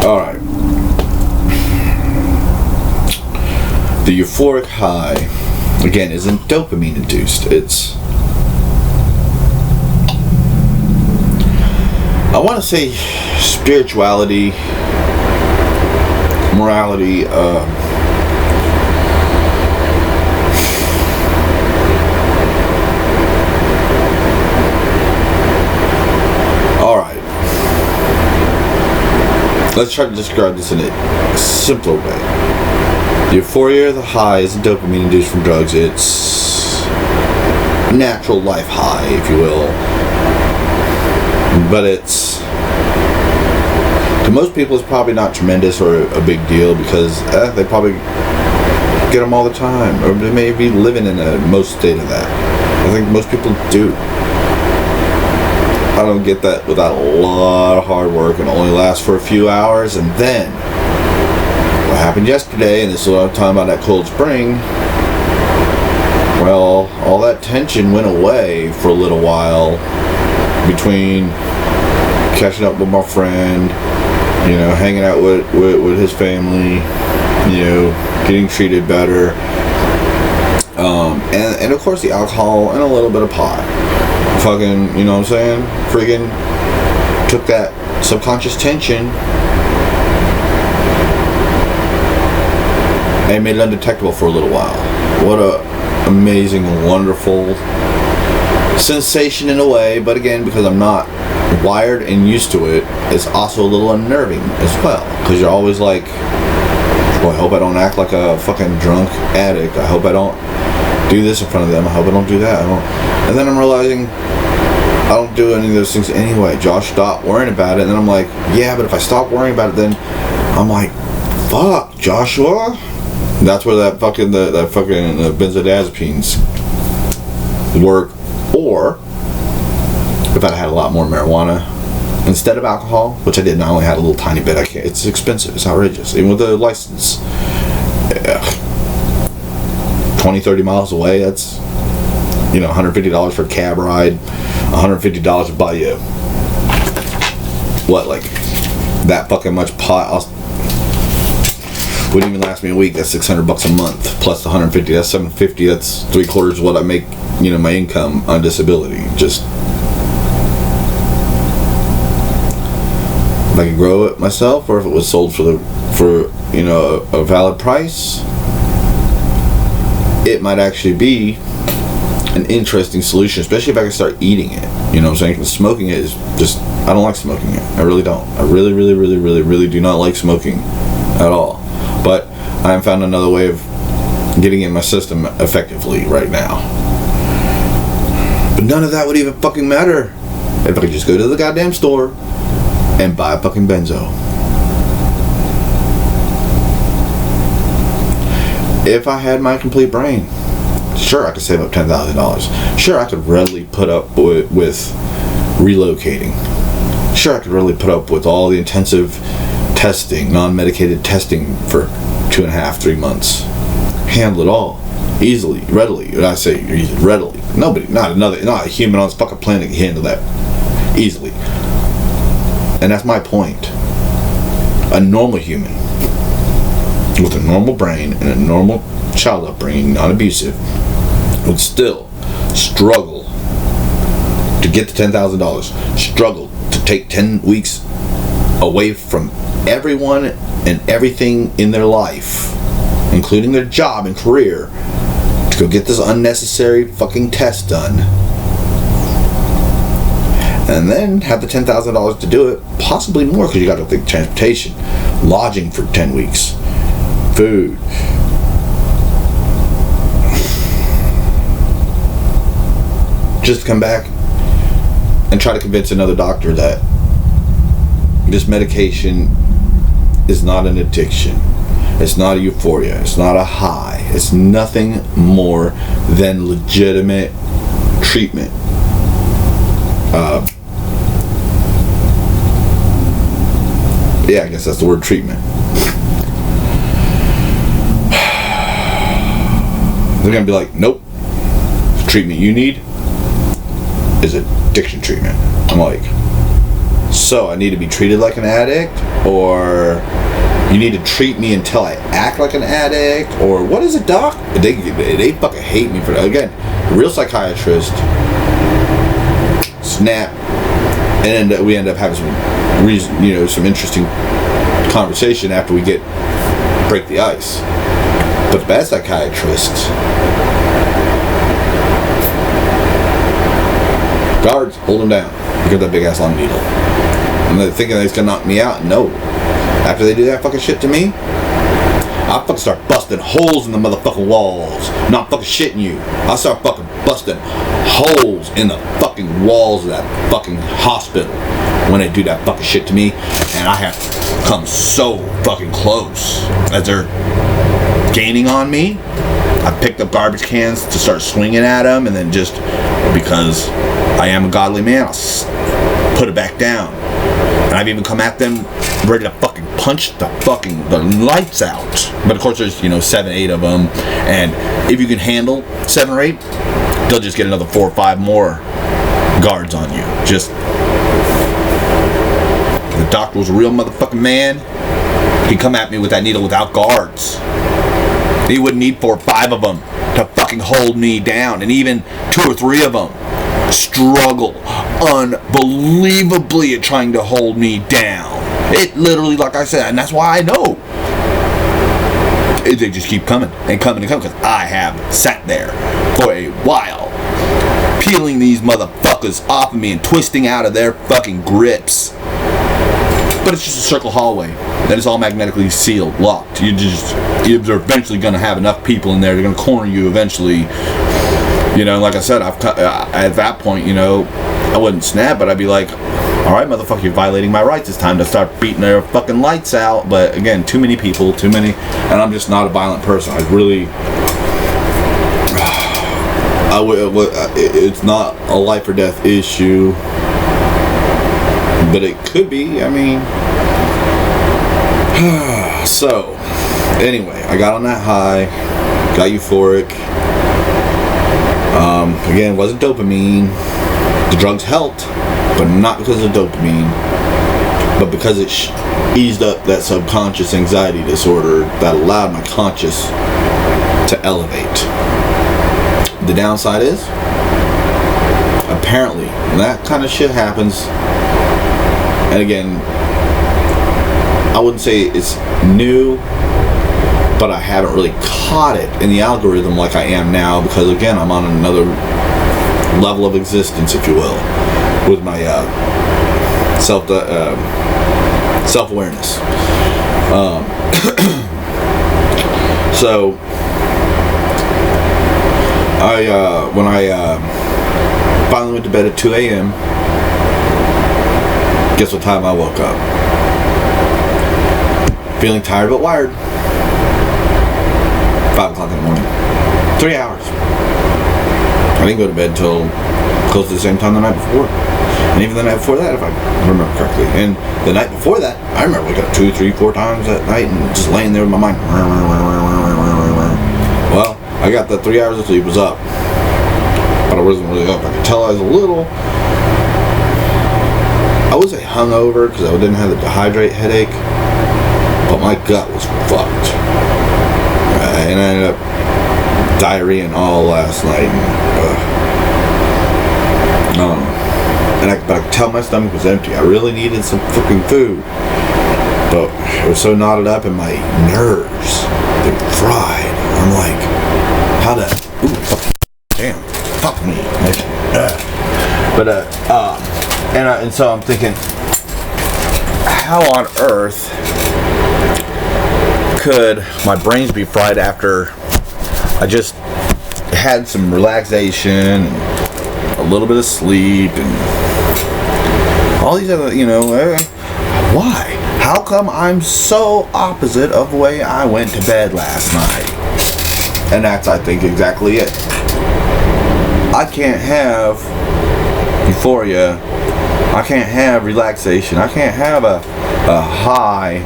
Alright. The euphoric high, again, isn't dopamine induced. It's, I want to say, spirituality, morality, alright. Let's try to describe this in a simpler way. The euphoria, the high, isn't dopamine induced from drugs. It's natural life high, if you will. But it's, to most people, it's probably not tremendous or a big deal because they probably get them all the time, or they may be living in a most state of that. I think most people do. I don't get that without a lot of hard work and only lasts for a few hours, and then what happened yesterday, and this is what I'm talking about, that cold spring, well, all that tension went away for a little while between catching up with my friend, you know, hanging out with his family, you know, getting treated better, and of course the alcohol and a little bit of pot. Fucking, you know what I'm saying? Friggin' took that subconscious tension and made it undetectable for a little while. What a amazing, wonderful sensation in a way, but again, because I'm not wired and used to it, it's also a little unnerving as well, because you're always like, well, I hope I don't act like a fucking drunk addict. I hope I don't do this in front of them. I hope I don't do that. And then I'm realizing I don't do any of those things anyway. Josh stopped worrying about it, and then I'm like, yeah, but if I stop worrying about it, then I'm like, fuck, Joshua. That's where that fucking benzodiazepines work. Or if I'd had a lot more marijuana instead of alcohol, which I didn't, I only had a little tiny bit. I can't. It's expensive. It's outrageous. Even with the license, 20-30 miles away. That's, you know, $150 for a cab ride, $150 to buy you what, like that fucking much pot. Wouldn't even last me a week. That's $600 a month plus the $150. That's $750. That's 3/4 of what I make, you know, my income on disability. Just if I could grow it myself, or if it was sold for you know, a valid price, it might actually be an interesting solution, especially if I can start eating it. You know what I'm saying? Smoking it is just, I don't like smoking it. I really don't. I really do not like smoking at all. But I have found another way of getting in my system effectively right now. But none of that would even fucking matter if I could just go to the goddamn store and buy a fucking benzo. If I had my complete brain, sure, I could save up $10,000. Sure, I could readily put up with relocating. Sure, I could really put up with all the intensive testing, non-medicated testing for 2.5-3 months. Handle it all easily, readily. When I say readily, nobody, not a human on this fucking planet can handle that easily. And that's my point. A normal human with a normal brain and a normal child upbringing, not abusive, would still struggle to get the $10,000, struggle to take 10 weeks away from everyone and everything in their life, including their job and career, to go get this unnecessary fucking test done, and then have the $10,000 to do it, possibly more, because you got to think transportation, lodging for 10 weeks, food, just to come back and try to convince another doctor that this medication is not an addiction, it's not a euphoria, it's not a high, it's nothing more than legitimate treatment. Yeah, I guess that's the word, treatment. They're gonna be like, nope, the treatment you need is addiction treatment. I'm like, So I need to be treated like an addict, or you need to treat me until I act like an addict, or what is it, doc? They fucking hate me for that. Again, real psychiatrist, snap, and we end up having some interesting conversation after we break the ice. But the bad psychiatrists, guards, hold him down. You got that big ass long needle. And they're thinking that it's gonna knock me out. No. After they do that fucking shit to me, I fucking start busting holes in the motherfucking walls. Not fucking shitting you. I start fucking busting holes in the fucking walls of that fucking hospital when they do that fucking shit to me. And I have come so fucking close as they're gaining on me. I picked up garbage cans to start swinging at them, and then just because I am a godly man, I'll put it back down. And I've even come at them ready to fucking punch the lights out. But of course there's 7, 8 of them, and if you can handle 7 or 8, they'll just get another 4 or 5 more guards on you. Just the doctor was a real motherfucking man. He'd come at me with that needle without guards. He wouldn't need 4 or 5 of them to fucking hold me down, and even 2 or 3 of them struggle unbelievably at trying to hold me down. It literally, like I said, and that's why I know they just keep coming and coming and coming, because I have sat there for a while peeling these motherfuckers off of me and twisting out of their fucking grips. But it's just a circle hallway that is all magnetically sealed, locked. You're eventually going to have enough people in there. They're going to corner you eventually. Like I said, at that point, I wouldn't snap, but I'd be like, all right, motherfucker, you're violating my rights. It's time to start beating their fucking lights out. But again, too many people, and I'm just not a violent person. It's not a life or death issue, but it could be. I mean, so anyway, I got on that high, got euphoric. Again, it wasn't dopamine. The drugs helped, but not because of dopamine, but because it eased up that subconscious anxiety disorder that allowed my conscious to elevate. The downside is, apparently, when that kind of shit happens, and again, I wouldn't say it's new, but I haven't really caught it in the algorithm like I am now, because again, I'm on another level of existence, if you will, with my self-awareness. So when I finally went to bed at 2 a.m., guess what time I woke up? Feeling tired but wired. 5 o'clock in the morning. 3 hours. I didn't go to bed till close to the same time the night before. And even the night before that, if I remember correctly. And the night before that, I remember waking up 2, 3, 4 times that night and just laying there with my mind. Well, I got that 3 hours of sleep, was up. But I wasn't really up. I could tell I was a little, I would say hungover, because I didn't have the dehydrate headache. But my gut was fucked. And I ended up diarrheaing all last night. But I could tell my stomach was empty. I really needed some fucking food. But it was so knotted up and my nerves, they were fried. I'm like, how the, ooh, fuck, damn, fuck me. And so I'm thinking, how on earth could my brains be fried after I just had some relaxation and a little bit of sleep and all these other, why? How come I'm so opposite of the way I went to bed last night? And that's, I think, exactly it. I can't have euphoria. I can't have relaxation. I can't have a high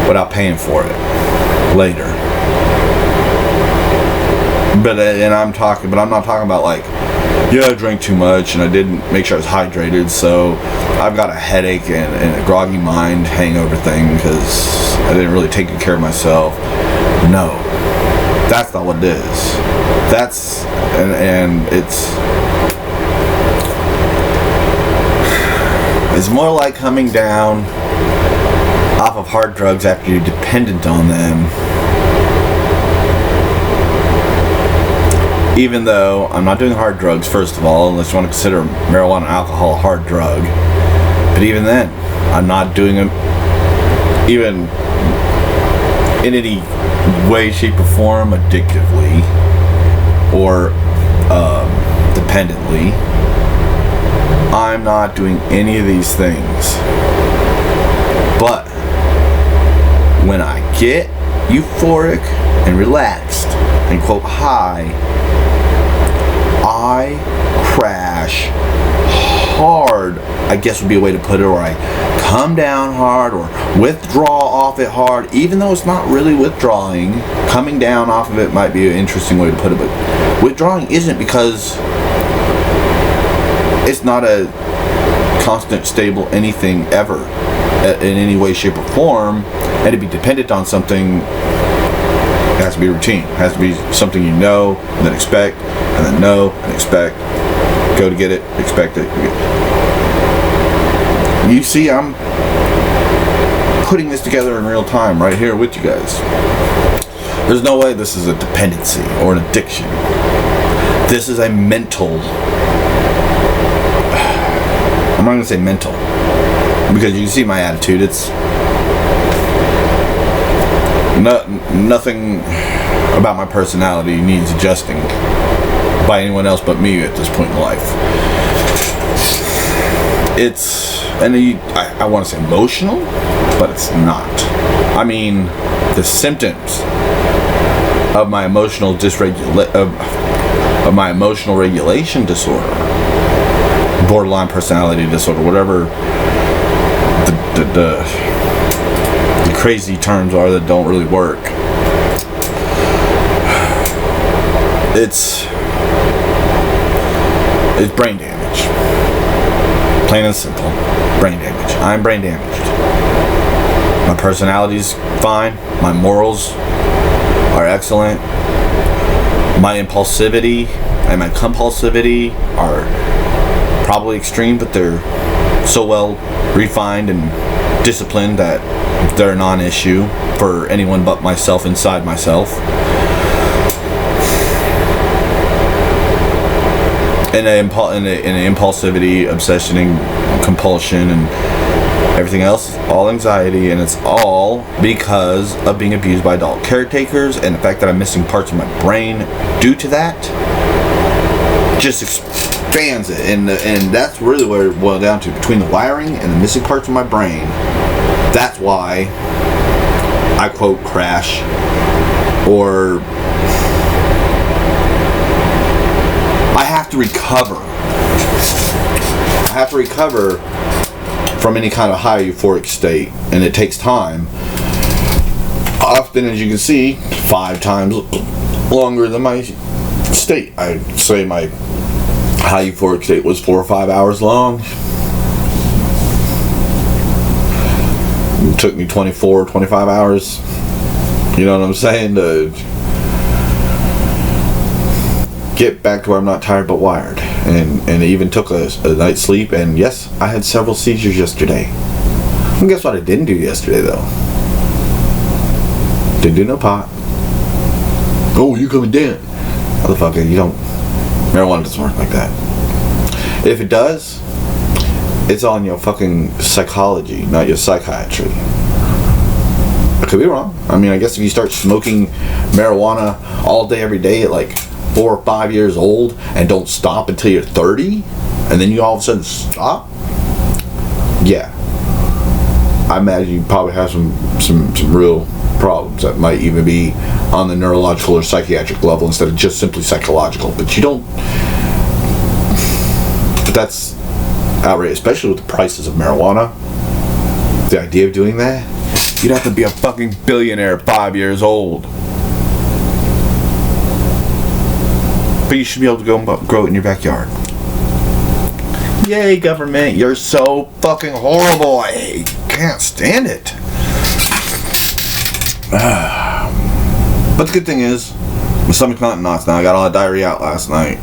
without paying for it later. But I'm not talking about like, yeah, I drank too much and I didn't make sure I was hydrated, so I've got a headache and a groggy mind hangover thing because I didn't really take good care of myself. No, that's not what it is. That's, and it's more like coming down off of hard drugs after you're dependent on them. Even though I'm not doing hard drugs, first of all, unless you want to consider marijuana and alcohol a hard drug. But even then, I'm not doing them even in any way, shape, or form addictively or dependently. I'm not doing any of these things. But when I get euphoric and relaxed and quote high, I crash hard, I guess would be a way to put it, or I come down hard or withdraw off it hard, even though it's not really withdrawing. Coming down off of it might be an interesting way to put it, but withdrawing isn't, because it's not a constant, stable anything ever in any way, shape, or form, and to be dependent on something, it has to be routine. It has to be something you know, and then expect, and then know, and expect, go to get it, expect it. You see, I'm putting this together in real time right here with you guys. There's no way this is a dependency or an addiction. This is a mental, I'm not going to say mental, because you can see my attitude. It's nothing about my personality needs adjusting by anyone else but me at this point in life. It's, and I want to say emotional, but it's not. I mean, the symptoms of my emotional of my emotional regulation disorder, borderline personality disorder, whatever the crazy terms are that don't really work. It's brain damage. Plain and simple. Brain damage. I'm brain damaged. My personality's fine. My morals are excellent. My impulsivity and my compulsivity are probably extreme, but they're so well refined and disciplined that they're a non-issue for anyone but myself inside myself. And the impulsivity, obsession, and compulsion, and everything else, all anxiety, and it's all because of being abused by adult caretakers, and the fact that I'm missing parts of my brain due to that just expands it, and that's really where it boils down to, between the wiring and the missing parts of my brain. That's why I quote crash, or I have to recover. I have to recover from any kind of high euphoric state, and it takes time. Often, as you can see, 5 times longer than my state. I'd say my high euphoric state was 4 or 5 hours long. It took me 24, 25 hours, you know what I'm saying, to get back to where I'm not tired but wired. And it even took a night's sleep, and yes, I had several seizures yesterday. And guess what I didn't do yesterday, though? Didn't do no pot. Oh, you coming down. Motherfucker, you don't, marijuana doesn't work like that. If it does, it's on your fucking psychology, not your psychiatry. I could be wrong. I mean, I guess if you start smoking marijuana all day, every day at like 4 or 5 years old and don't stop until you're 30, and then you all of a sudden stop, yeah, I imagine you probably have some real problems that might even be on the neurological or psychiatric level instead of just simply psychological. But you don't, but that's outrageous, especially with the prices of marijuana. The idea of doing that, you'd have to be a fucking billionaire at 5 years old. But you should be able to go and grow it in your backyard. Yay, government, you're so fucking horrible. I can't stand it. But the good thing is, my stomach's not in knots now. I got all that diarrhea out last night.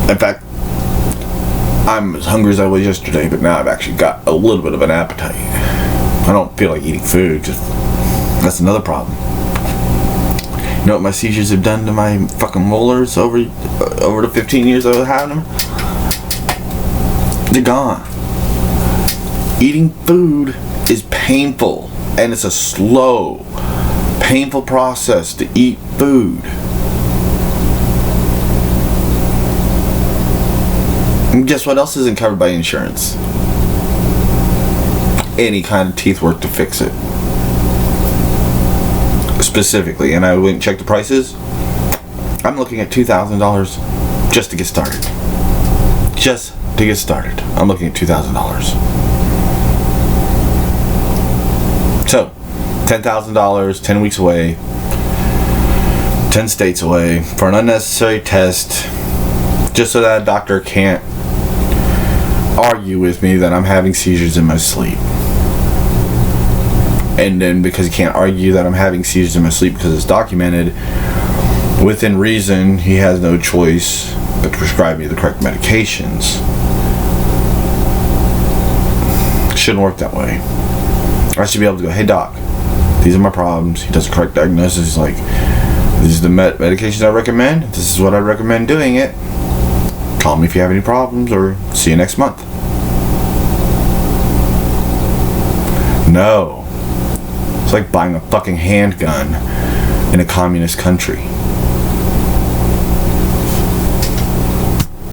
In fact, I'm as hungry as I was yesterday, but now I've actually got a little bit of an appetite. I don't feel like eating food, because that's another problem. You know what my seizures have done to my fucking molars over the 15 years I was having them? They're gone. Eating food is painful, and it's a slow, painful process to eat food. And guess what else isn't covered by insurance? Any kind of teeth work to fix it. Specifically, and I went and checked the prices. I'm looking at $2,000 just to get started. Just to get started. I'm looking at $2,000. So, $10,000, 10 weeks away, 10 states away for an unnecessary test, just so that a doctor can't argue with me that I'm having seizures in my sleep. And then because he can't argue that I'm having seizures in my sleep because it's documented, within reason, he has no choice but to prescribe me the correct medications. It shouldn't work that way. I should be able to go, hey doc, these are my problems. He does the correct diagnosis. He's like, these are the medications I recommend. This is what I recommend doing it. Call me if you have any problems, or see you next month. No. It's like buying a fucking handgun in a communist country.